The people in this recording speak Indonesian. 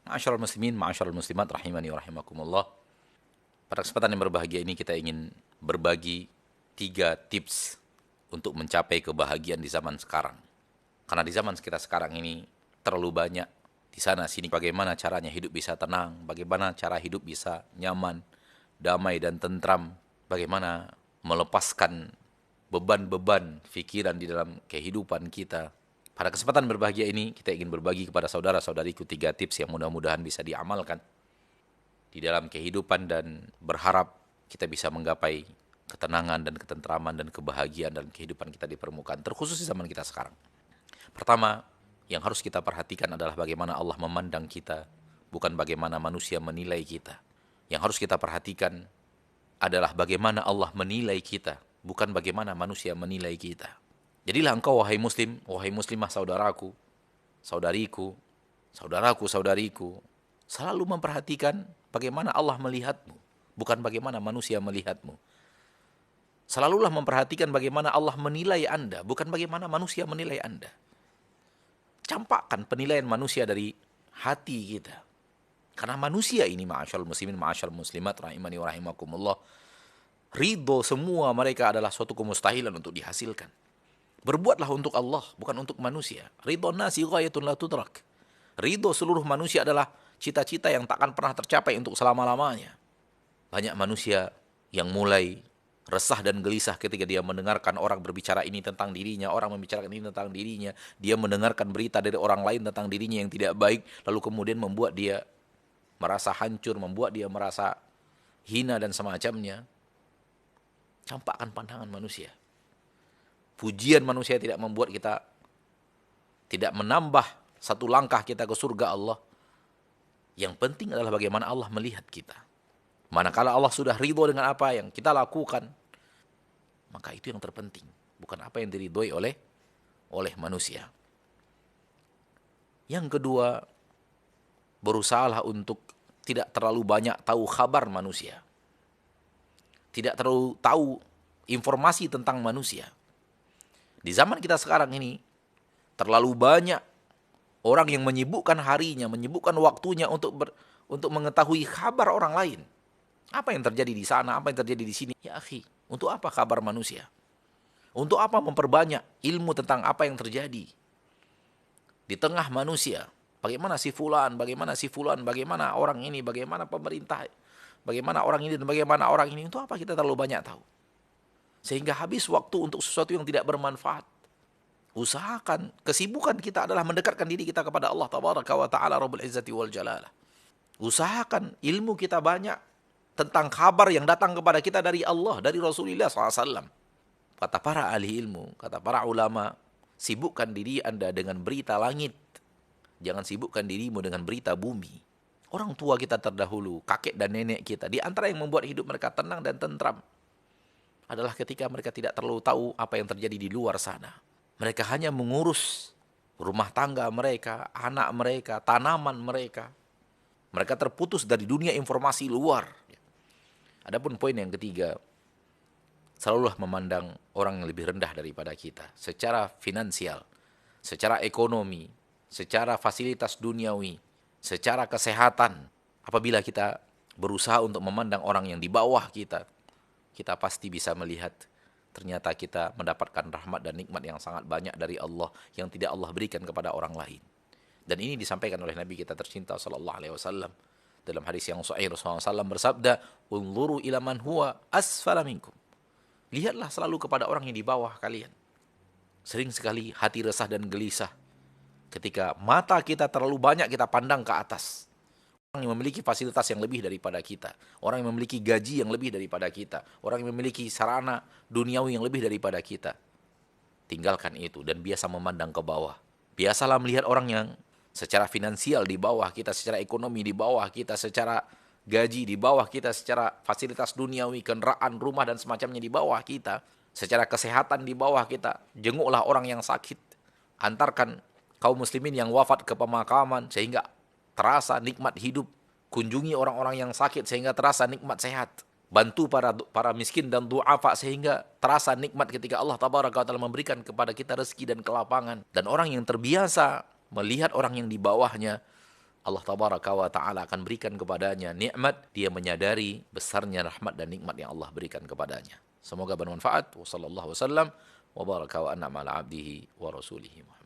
Ma'asyiral muslimin, ma'asyiral muslimat rahimani wa rahimakumullah. Pada kesempatan yang berbahagia ini kita ingin berbagi 3 tips untuk mencapai kebahagiaan di zaman sekarang. Karena di zaman kita sekarang ini terlalu banyak di sana sini bagaimana caranya hidup bisa tenang, bagaimana cara hidup bisa nyaman, damai dan tentram, bagaimana melepaskan beban-beban pikiran di dalam kehidupan kita. Pada kesempatan berbahagia ini, kita ingin berbagi kepada saudara-saudariku 3 tips yang mudah-mudahan bisa diamalkan di dalam kehidupan dan berharap kita bisa menggapai ketenangan dan ketentraman dan kebahagiaan dalam kehidupan kita di permukaan, terkhusus di zaman kita sekarang. Pertama, yang harus kita perhatikan adalah bagaimana Allah memandang kita, bukan bagaimana manusia menilai kita. Yang harus kita perhatikan adalah bagaimana Allah menilai kita, bukan bagaimana manusia menilai kita. Jadilah engkau wahai muslim, wahai muslimah saudaraku, saudariku, saudariku, selalu memperhatikan bagaimana Allah melihatmu, bukan bagaimana manusia melihatmu. Selalulah memperhatikan bagaimana Allah menilai Anda, bukan bagaimana manusia menilai Anda. Campakkan penilaian manusia dari hati kita. Karena manusia ini, ma'asyarul muslimin, ma'asyarul muslimat, rahimani wa rahimakumullah, ridho semua mereka adalah suatu kemustahilan untuk dihasilkan. Berbuatlah untuk Allah, bukan untuk manusia. Ridho nasi ghayatun la tudrak. Ridho seluruh manusia adalah cita-cita yang takkan pernah tercapai untuk selama-lamanya. Banyak manusia yang mulai resah dan gelisah ketika dia mendengarkan orang berbicara ini tentang dirinya, orang membicarakan ini tentang dirinya, dia mendengarkan berita dari orang lain tentang dirinya yang tidak baik, lalu kemudian membuat dia merasa hancur, membuat dia merasa hina dan semacamnya. Campakkan pandangan manusia. Pujian manusia tidak membuat kita, tidak menambah satu langkah kita ke surga Allah. Yang penting adalah bagaimana Allah melihat kita. Manakala Allah sudah ridho dengan apa yang kita lakukan, maka itu yang terpenting, bukan apa yang diridhoi oleh manusia. Yang kedua, berusahalah untuk tidak terlalu banyak tahu kabar manusia. Tidak terlalu tahu informasi tentang manusia. Di zaman kita sekarang ini, terlalu banyak orang yang menyibukkan harinya, menyibukkan waktunya untuk mengetahui kabar orang lain. Apa yang terjadi di sana, apa yang terjadi di sini. Ya akhi, untuk apa kabar manusia? Untuk apa memperbanyak ilmu tentang apa yang terjadi di tengah manusia? Bagaimana si fulan, bagaimana orang ini, bagaimana pemerintah, bagaimana orang ini dan bagaimana orang ini. Untuk apa kita terlalu banyak tahu? Sehingga habis waktu untuk sesuatu yang tidak bermanfaat. Usahakan, kesibukan kita adalah mendekatkan diri kita kepada Allah Tabaraka wa Ta'ala Rabbul Izzati wal Jalalah. Usahakan ilmu kita banyak tentang kabar yang datang kepada kita dari Allah, dari Rasulullah SAW. Kata para ahli ilmu, kata para ulama, sibukkan diri Anda dengan berita langit. Jangan sibukkan dirimu dengan berita bumi. Orang tua kita terdahulu, kakek dan nenek kita, di antara yang membuat hidup mereka tenang dan tentram adalah ketika mereka tidak terlalu tahu apa yang terjadi di luar sana. Mereka hanya mengurus rumah tangga mereka, anak mereka, tanaman mereka. Mereka terputus dari dunia informasi luar. Adapun poin yang ketiga, selalulah memandang orang yang lebih rendah daripada kita. Secara finansial, secara ekonomi, secara fasilitas duniawi, secara kesehatan. Apabila kita berusaha untuk memandang orang yang di bawah kita, kita pasti bisa melihat ternyata kita mendapatkan rahmat dan nikmat yang sangat banyak dari Allah yang tidak Allah berikan kepada orang lain. Dan ini disampaikan oleh Nabi kita tercinta sallallahu alaihi wasallam dalam hadis yang sahih. Rasulullah SAW bersabda, "Unzuru ila man huwa asfala minkum." Lihatlah selalu kepada orang yang di bawah kalian. Sering sekali hati resah dan gelisah ketika mata kita terlalu banyak kita pandang ke atas. Orang yang memiliki fasilitas yang lebih daripada kita, orang yang memiliki gaji yang lebih daripada kita, orang yang memiliki sarana duniawi yang lebih daripada kita. Tinggalkan itu dan biasa memandang ke bawah. Biasalah melihat orang yang secara finansial di bawah kita, secara ekonomi di bawah kita, secara gaji di bawah kita, secara fasilitas duniawi, kendaraan, rumah dan semacamnya di bawah kita, secara kesehatan di bawah kita. Jenguklah orang yang sakit. Antarkan kaum muslimin yang wafat ke pemakaman sehingga terasa nikmat hidup. Kunjungi orang-orang yang sakit sehingga terasa nikmat sehat. Bantu para miskin dan du'afa sehingga terasa nikmat ketika Allah Tabaraka wa Ta'ala memberikan kepada kita rezeki dan kelapangan. Dan orang yang terbiasa melihat orang yang di bawahnya, Allah tabaraka wa ta'ala akan berikan kepadanya nikmat, dia menyadari besarnya rahmat dan nikmat yang Allah berikan kepadanya. Semoga bermanfaat. Wassallallahu wasallam wa baraka wa an'ama ala abdihi wa rasulihi Muhammad.